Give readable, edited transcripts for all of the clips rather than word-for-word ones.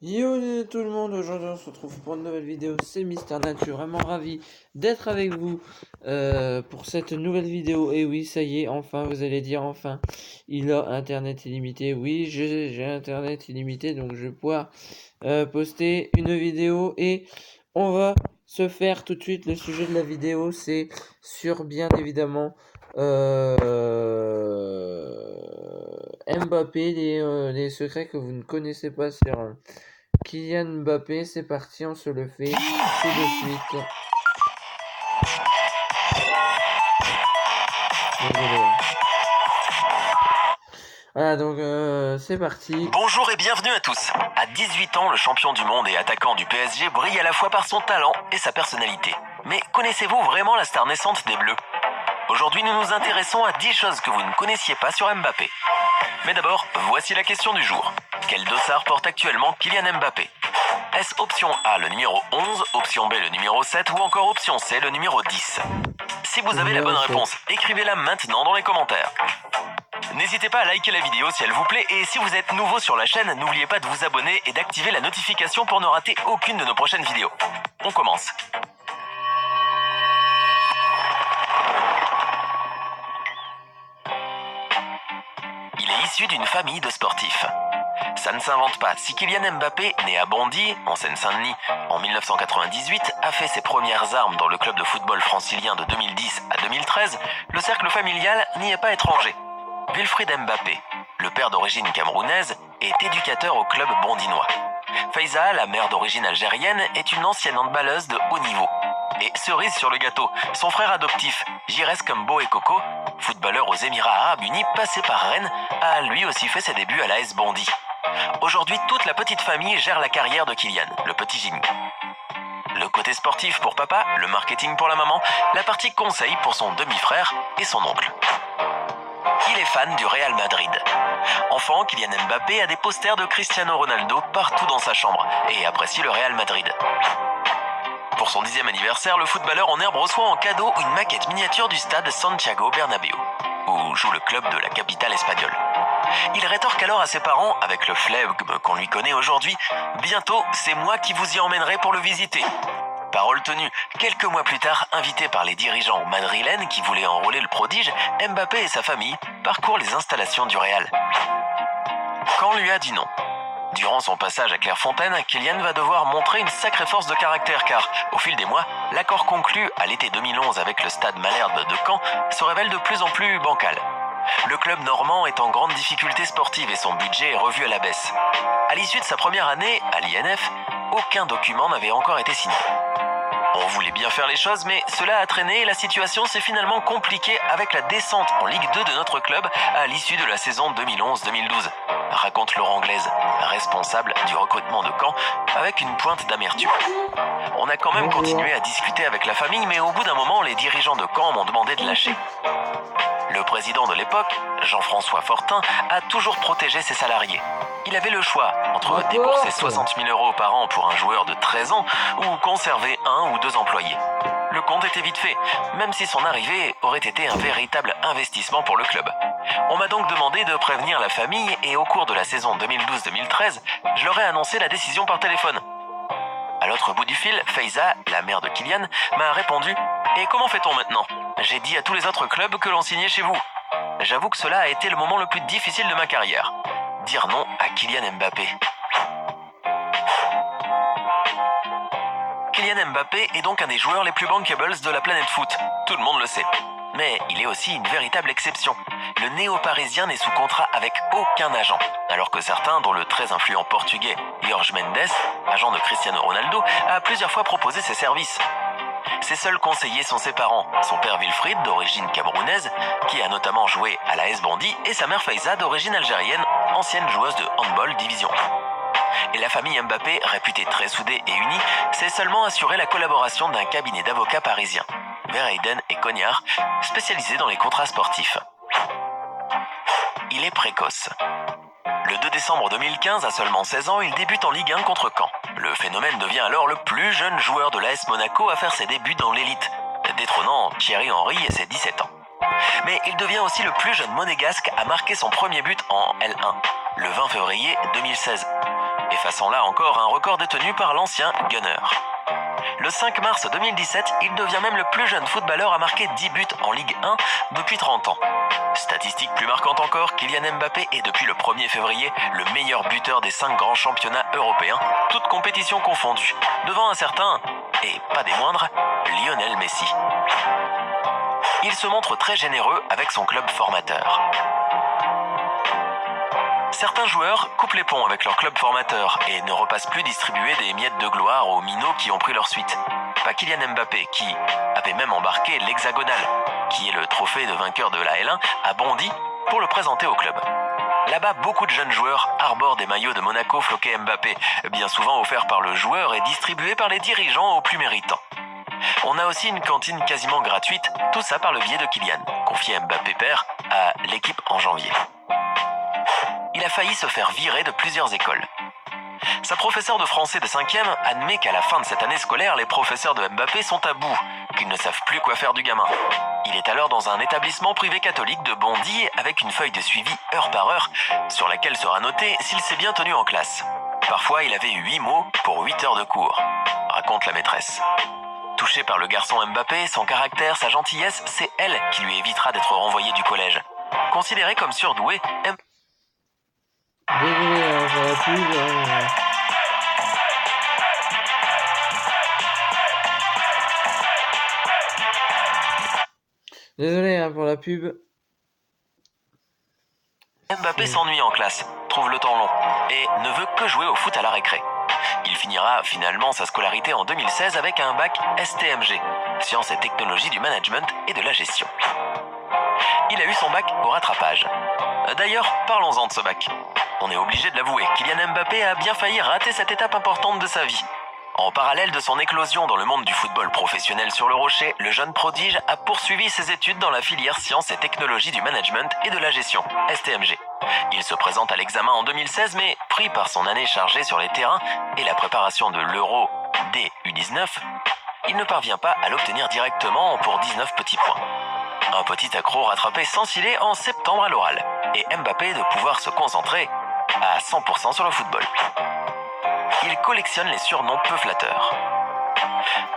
Yo tout le monde, aujourd'hui on se retrouve pour une nouvelle vidéo, c'est Mister Nat, je suis vraiment ravi d'être avec vous pour cette nouvelle vidéo. Et oui, ça y est, enfin, vous allez dire enfin, il a internet illimité. Oui, j'ai internet illimité, donc je vais pouvoir poster une vidéo et on va se faire tout de suite. Le sujet de la vidéo, c'est sur bien évidemment Mbappé, les secrets que vous ne connaissez pas sur Kylian Mbappé. C'est parti, on se le fait tout de suite. Désolé. Voilà, donc c'est parti. Bonjour et bienvenue à tous. À 18 ans, le champion du monde et attaquant du PSG brille à la fois par son talent et sa personnalité. Mais connaissez-vous vraiment la star naissante des Bleus ? Aujourd'hui, nous nous intéressons à 10 choses que vous ne connaissiez pas sur Mbappé. Mais d'abord, voici la question du jour. Quel dossard porte actuellement Kylian Mbappé ? Est-ce option A le numéro 11, option B le numéro 7 ou encore option C le numéro 10 ? Si vous avez la bonne réponse, écrivez-la maintenant dans les commentaires. N'hésitez pas à liker la vidéo si elle vous plaît et si vous êtes nouveau sur la chaîne, n'oubliez pas de vous abonner et d'activer la notification pour ne rater aucune de nos prochaines vidéos. On commence. Il est issu d'une famille de sportifs. Ça ne s'invente pas. Si Kylian Mbappé, né à Bondy, en Seine-Saint-Denis, en 1998, a fait ses premières armes dans le club de football francilien de 2010 à 2013, le cercle familial n'y est pas étranger. Wilfried Mbappé, le père d'origine camerounaise, est éducateur au club bondinois. Faiza, la mère d'origine algérienne, est une ancienne handballeuse de haut niveau. Et cerise sur le gâteau, son frère adoptif, Jires Kumbo Ekoko, footballeur aux Émirats Arabes Unis passé par Rennes, a lui aussi fait ses débuts à l'AS Bondy. Aujourd'hui, toute la petite famille gère la carrière de Kylian, le petit Jimmy. Le côté sportif pour papa, le marketing pour la maman, la partie conseil pour son demi-frère et son oncle. Il est fan du Real Madrid. Enfant, Kylian Mbappé a des posters de Cristiano Ronaldo partout dans sa chambre et apprécie le Real Madrid. Pour son 10e anniversaire, le footballeur en herbe reçoit en cadeau une maquette miniature du stade Santiago Bernabéu, où joue le club de la capitale espagnole. Il rétorque alors à ses parents, avec le flegme qu'on lui connaît aujourd'hui, « Bientôt, c'est moi qui vous y emmènerai pour le visiter ». Parole tenue, quelques mois plus tard, invité par les dirigeants madrilènes qui voulaient enrôler le prodige, Mbappé et sa famille parcourent les installations du Real. Quand lui a dit non. Durant son passage à Clairefontaine, Kylian va devoir montrer une sacrée force de caractère car, au fil des mois, l'accord conclu à l'été 2011 avec le stade Malherbe de Caen se révèle de plus en plus bancal. Le club normand est en grande difficulté sportive et son budget est revu à la baisse. À l'issue de sa première année, à l'INF, aucun document n'avait encore été signé. On voulait bien faire les choses, mais cela a traîné et la situation s'est finalement compliquée avec la descente en Ligue 2 de notre club à l'issue de la saison 2011-2012. Raconte Laurent Glaise, responsable du recrutement de Caen, avec une pointe d'amertume. On a quand même continué à discuter avec la famille, mais au bout d'un moment, les dirigeants de Caen m'ont demandé de lâcher. Le président de l'époque, Jean-François Fortin, a toujours protégé ses salariés. Il avait le choix entre débourser 60 000 € par an pour un joueur de 13 ans ou conserver 1 ou 2 employés. Le compte était vite fait, même si son arrivée aurait été un véritable investissement pour le club. On m'a donc demandé de prévenir la famille et au cours de la saison 2012-2013, je leur ai annoncé la décision par téléphone. À l'autre bout du fil, Faiza, la mère de Kylian, m'a répondu « Et comment fait-on maintenant ? J'ai dit à tous les autres clubs que l'on signait chez vous. J'avoue que cela a été le moment le plus difficile de ma carrière. Dire non à Kylian Mbappé. » Kylian Mbappé est donc un des joueurs les plus bankables de la planète foot. Tout le monde le sait. Mais il est aussi une véritable exception. Le néo-parisien n'est sous contrat avec aucun agent, alors que certains, dont le très influent portugais Jorge Mendes, agent de Cristiano Ronaldo, a plusieurs fois proposé ses services. Ses seuls conseillers sont ses parents, son père Wilfried, d'origine camerounaise, qui a notamment joué à l'AS Bondy, et sa mère Faiza, d'origine algérienne, ancienne joueuse de handball division 1. Et la famille Mbappé, réputée très soudée et unie, s'est seulement assuré la collaboration d'un cabinet d'avocats parisiens, Verheyden et Cognard, spécialisés dans les contrats sportifs. Il est précoce. Le 2 décembre 2015, à seulement 16 ans, il débute en Ligue 1 contre Caen. Le phénomène devient alors le plus jeune joueur de l'AS Monaco à faire ses débuts dans l'élite, détrônant Thierry Henry et ses 17 ans. Mais il devient aussi le plus jeune monégasque à marquer son premier but en L1, le 20 février 2016. Et effaçant là encore un record détenu par l'ancien Gunner. Le 5 mars 2017, il devient même le plus jeune footballeur à marquer 10 buts en Ligue 1 depuis 30 ans. Statistique plus marquante encore, Kylian Mbappé est depuis le 1er février le meilleur buteur des 5 grands championnats européens, toutes compétitions confondues, devant un certain, et pas des moindres, Lionel Messi. Il se montre très généreux avec son club formateur. Certains joueurs coupent les ponts avec leur club formateur et ne repassent plus distribuer des miettes de gloire aux minots qui ont pris leur suite. Pas Kylian Mbappé qui avait même embarqué l'Hexagonal, qui est le trophée de vainqueur de la L1, à Bondy pour le présenter au club. Là-bas, beaucoup de jeunes joueurs arborent des maillots de Monaco floqués Mbappé, bien souvent offerts par le joueur et distribués par les dirigeants aux plus méritants. On a aussi une cantine quasiment gratuite, tout ça par le biais de Kylian, confié Mbappé père à l'équipe en janvier. Il a failli se faire virer de plusieurs écoles. Sa professeure de français de 5e admet qu'à la fin de cette année scolaire, les professeurs de Mbappé sont à bout, qu'ils ne savent plus quoi faire du gamin. Il est alors dans un établissement privé catholique de Bondy avec une feuille de suivi heure par heure sur laquelle sera noté s'il s'est bien tenu en classe. Parfois, il avait 8 mots pour 8 heures de cours, raconte la maîtresse. Touché par le garçon Mbappé, son caractère, sa gentillesse, c'est elle qui lui évitera d'être renvoyé du collège. Considéré comme surdoué, Désolé pour la pub. Désolé pour la pub. Mbappé s'ennuie en classe, trouve le temps long et ne veut que jouer au foot à la récré. Il finira finalement sa scolarité en 2016 avec un bac STMG, Sciences et Technologies du Management et de la Gestion. Il a eu son bac au rattrapage. D'ailleurs, parlons-en de ce bac. On est obligé de l'avouer, Kylian Mbappé a bien failli rater cette étape importante de sa vie. En parallèle de son éclosion dans le monde du football professionnel sur le rocher, le jeune prodige a poursuivi ses études dans la filière Sciences et Technologies du Management et de la Gestion, STMG. Il se présente à l'examen en 2016, mais pris par son année chargée sur les terrains et la préparation de l'Euro DU19, il ne parvient pas à l'obtenir directement pour 19 petits points. Un petit accro rattrapé sans filet en septembre à l'oral, et Mbappé de pouvoir se concentrer à 100% sur le football. Il collectionne les surnoms peu flatteurs.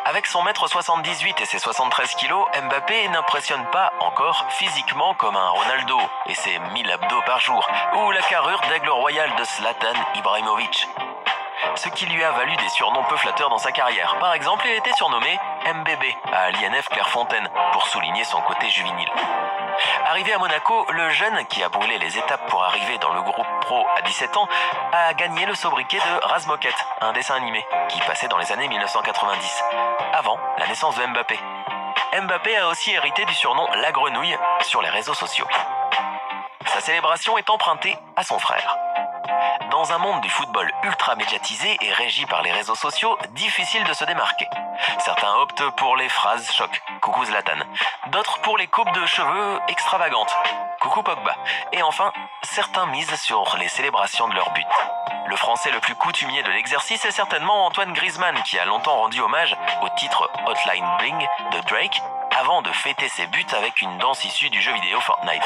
Avec son 1m78 et ses 73 kg, Mbappé n'impressionne pas encore physiquement comme un Ronaldo et ses 1000 abdos par jour, ou la carrure d'aigle royal de Zlatan Ibrahimovic. Ce qui lui a valu des surnoms peu flatteurs dans sa carrière. Par exemple, il a été surnommé MBB à l'INF Clairefontaine pour souligner son côté juvénile. Arrivé à Monaco, le jeune qui a brûlé les étapes pour arriver dans le groupe pro à 17 ans a gagné le sobriquet de Razmoket, un dessin animé qui passait dans les années 1990, avant la naissance de Mbappé. Mbappé a aussi hérité du surnom La Grenouille sur les réseaux sociaux. Sa célébration est empruntée à son frère. Dans un monde du football ultra médiatisé et régi par les réseaux sociaux, difficile de se démarquer. Certains optent pour les phrases choc, coucou Zlatan. D'autres pour les coupes de cheveux extravagantes, coucou Pogba. Et enfin, certains misent sur les célébrations de leur but. Le français le plus coutumier de l'exercice est certainement Antoine Griezmann, qui a longtemps rendu hommage au titre Hotline Bling de Drake, avant de fêter ses buts avec une danse issue du jeu vidéo Fortnite.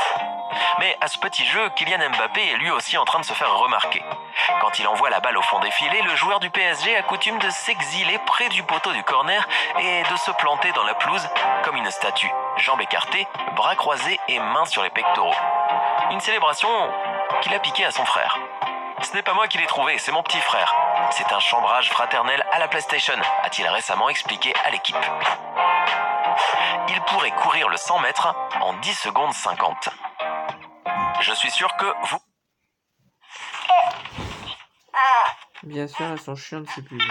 Mais à ce petit jeu, Kylian Mbappé est lui aussi en train de se faire remarquer. Quand il envoie la balle au fond des filets, le joueur du PSG a coutume de s'exiler près du poteau du corner et de se planter dans la pelouse comme une statue, jambes écartées, bras croisés et mains sur les pectoraux. Une célébration qu'il a piquée à son frère. Ce n'est pas moi qui l'ai trouvé, c'est mon petit frère. C'est un chambrage fraternel à la PlayStation, a-t-il récemment expliqué à l'équipe. Il pourrait courir le 100 mètres en 10 secondes 50. Je suis sûr que vous... Bien sûr, elles sont chiantes ces pubs.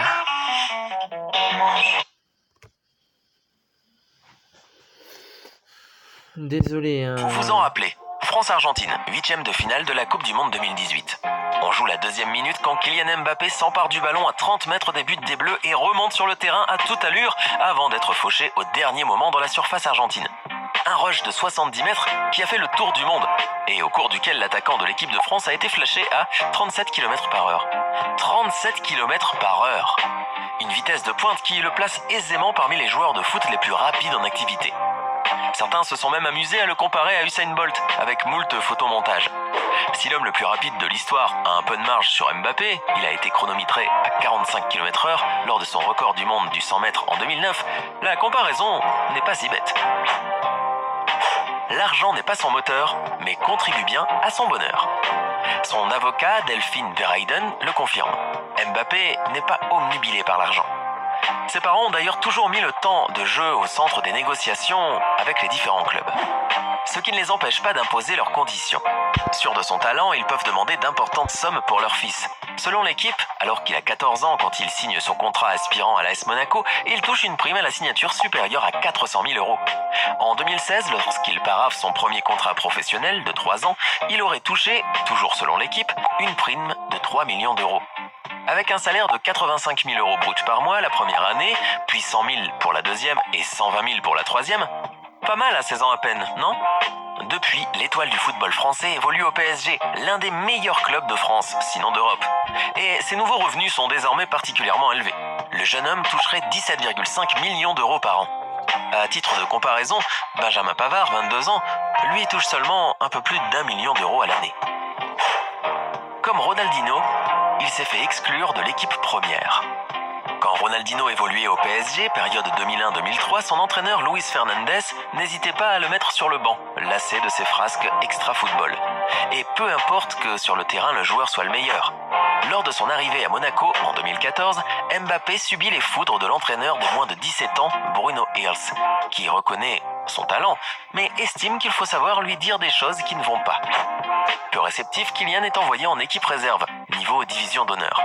Désolé. Vous vous en rappelez, France-Argentine, 8e de finale de la Coupe du Monde 2018. On joue la deuxième minute quand Kylian Mbappé s'empare du ballon à 30 mètres des buts des Bleus et remonte sur le terrain à toute allure avant d'être fauché au dernier moment dans la surface argentine. Un rush de 70 mètres qui a fait le tour du monde et au cours duquel l'attaquant de l'équipe de France a été flashé à 37 km/h. 37 km/h. Une vitesse de pointe qui le place aisément parmi les joueurs de foot les plus rapides en activité. Certains se sont même amusés à le comparer à Usain Bolt, avec moult photomontages. Si l'homme le plus rapide de l'histoire a un peu de marge sur Mbappé, il a été chronométré à 45 km/h lors de son record du monde du 100 mètres en 2009, la comparaison n'est pas si bête. L'argent n'est pas son moteur, mais contribue bien à son bonheur. Son avocat, Delphine Verheyden, le confirme. Mbappé n'est pas omnubilé par l'argent. Ses parents ont d'ailleurs toujours mis le temps de jeu au centre des négociations avec les différents clubs. Ce qui ne les empêche pas d'imposer leurs conditions. Sûrs de son talent, ils peuvent demander d'importantes sommes pour leur fils. Selon l'équipe, alors qu'il a 14 ans quand il signe son contrat aspirant à l'AS Monaco, il touche une prime à la signature supérieure à 400 000 euros. En 2016, lorsqu'il parave son premier contrat professionnel de 3 ans, il aurait touché, toujours selon l'équipe, une prime de 3 millions d'euros. Avec un salaire de 85 000 euros brut par mois la première année, puis 100 000 pour la deuxième et 120 000 pour la troisième, pas mal à 16 ans à peine, non ? Depuis, l'étoile du football français évolue au PSG, l'un des meilleurs clubs de France, sinon d'Europe. Et ses nouveaux revenus sont désormais particulièrement élevés. Le jeune homme toucherait 17,5 millions d'euros par an. À titre de comparaison, Benjamin Pavard, 22 ans, lui touche seulement un peu plus d'1 million d'euros à l'année. Comme Ronaldinho, il s'est fait exclure de l'équipe première. Quand Ronaldinho évoluait au PSG, période 2001-2003, son entraîneur Luis Fernandez n'hésitait pas à le mettre sur le banc, lassé de ses frasques extra-football. Et peu importe que sur le terrain le joueur soit le meilleur. Lors de son arrivée à Monaco en 2014, Mbappé subit les foudres de l'entraîneur de moins de 17 ans, Bruno Hills, qui reconnaît son talent, mais estime qu'il faut savoir lui dire des choses qui ne vont pas. Peu réceptif, Kylian est envoyé en équipe réserve, niveau division d'honneur.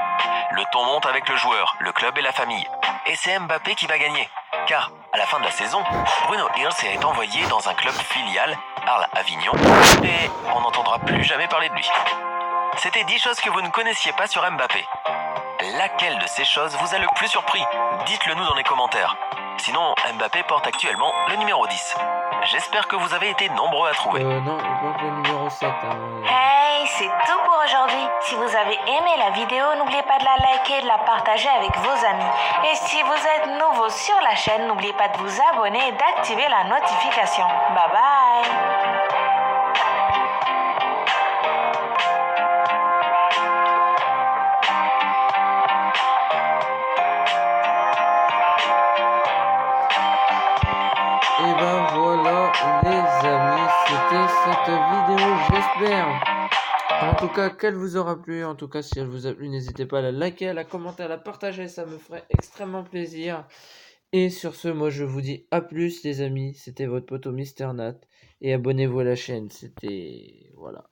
Le ton monte avec le joueur, le club et la famille. Et c'est Mbappé qui va gagner. Car, à la fin de la saison, Bruno Hills est envoyé dans un club filial, Arles Avignon, et on n'entendra plus jamais parler de lui. C'était 10 choses que vous ne connaissiez pas sur Mbappé. Laquelle de ces choses vous a le plus surpris ? Dites-le nous dans les commentaires. Sinon, Mbappé porte actuellement le numéro 10. J'espère que vous avez été nombreux à trouver. Non, il porte le numéro 7. Hey, c'est tout pour aujourd'hui. Si vous avez aimé la vidéo, n'oubliez pas de la liker et de la partager avec vos amis. Et si vous êtes nouveau sur la chaîne, n'oubliez pas de vous abonner et d'activer la notification. Bye bye. Et ben voilà les amis, c'était cette vidéo, j'espère en tout cas qu'elle vous aura plu. En tout cas, si elle vous a plu, n'hésitez pas à la liker, à la commenter, à la partager, ça me ferait extrêmement plaisir. Et sur ce, moi je vous dis à plus les amis, c'était votre poteau Mister Nat, et abonnez-vous à la chaîne, c'était voilà.